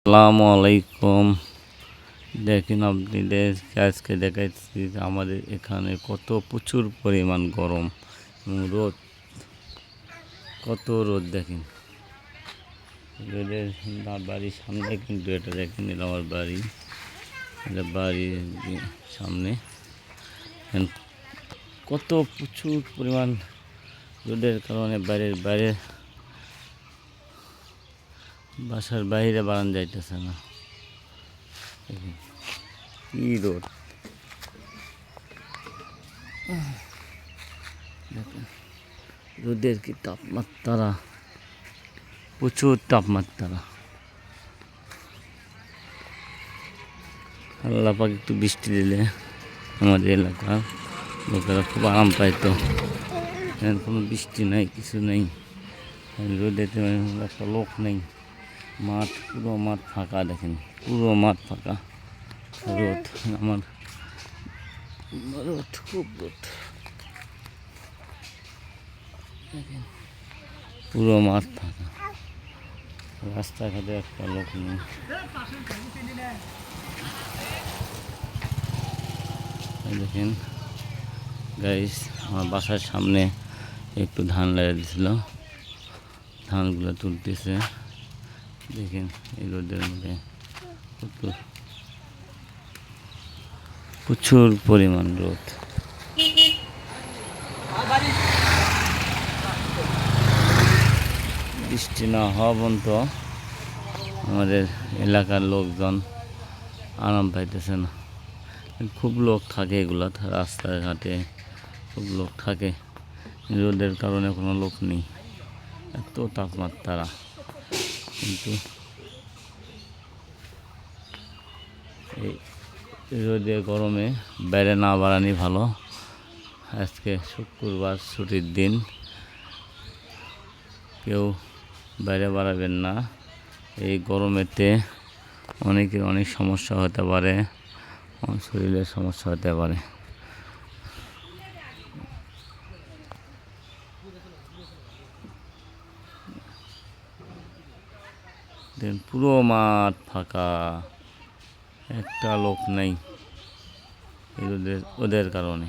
আসসালামু আলাইকুম। দেখেন আপনাদেরকে আজকে দেখাচ্ছি যে আমাদের এখানে কত প্রচুর পরিমাণ গরম এবং রোদ, কত রোদ দেখেন। রোদের বাড়ির সামনে কিন্তু এটা দেখেন, এটা আমার বাড়ি, এটা বাড়ির সামনে কত প্রচুর পরিমাণ রোদের কারণে বাইরে বাসার বাইরে বারান যাইতেছে না। কি রোদ, রোদের কি তাপমাত্রা, প্রচুর তাপমাত্রা। আল্লাহ পাক একটু বৃষ্টি দিলে আমাদের এলাকার লোকেরা খুব আরাম পাইতো। এখন কোনো বৃষ্টি নাই, কিছু নেই, রোদেতে একটা লোক নেই, মাঠ পুরো মাঠ ফাঁকা। দেখেন পুরো মাঠ ফাঁকা, রোদ, আমার রোদ, খুব রোদ। দেখেন পুরো মাঠ ফাঁকা, রাস্তাঘাটে একটা লোক নেই। দেখেন গাইস, আমার বাসার সামনে একটু ধান লাগিয়ে দিয়েছিল, ধানগুলো তুলতেছে। দেখেন এই রোদের মধ্যে প্রচুর পরিমাণ রোদ। বৃষ্টি না হওয়া পর্যন্ত আমাদের এলাকার লোকজন আরাম পাইতেছে না। খুব লোক থাকে, এগুলো রাস্তাঘাটে খুব লোক থাকে, রোদের কারণে কোনো লোক নেই, এত তাপমাত্রা। কিন্তু এই রোদে গরমে বাইরে না বাড়ানি ভালো। আজকে শুক্রবার, ছুটির দিন, কেউ বাইরে বাড়াবেন না। এই গরমেতে অনেকের অনেক সমস্যা হতে পারে, শরীরের সমস্যা হতে পারে। পুরো মাঠ ফাঁকা, একটা লোক নেই ওদের কারণে।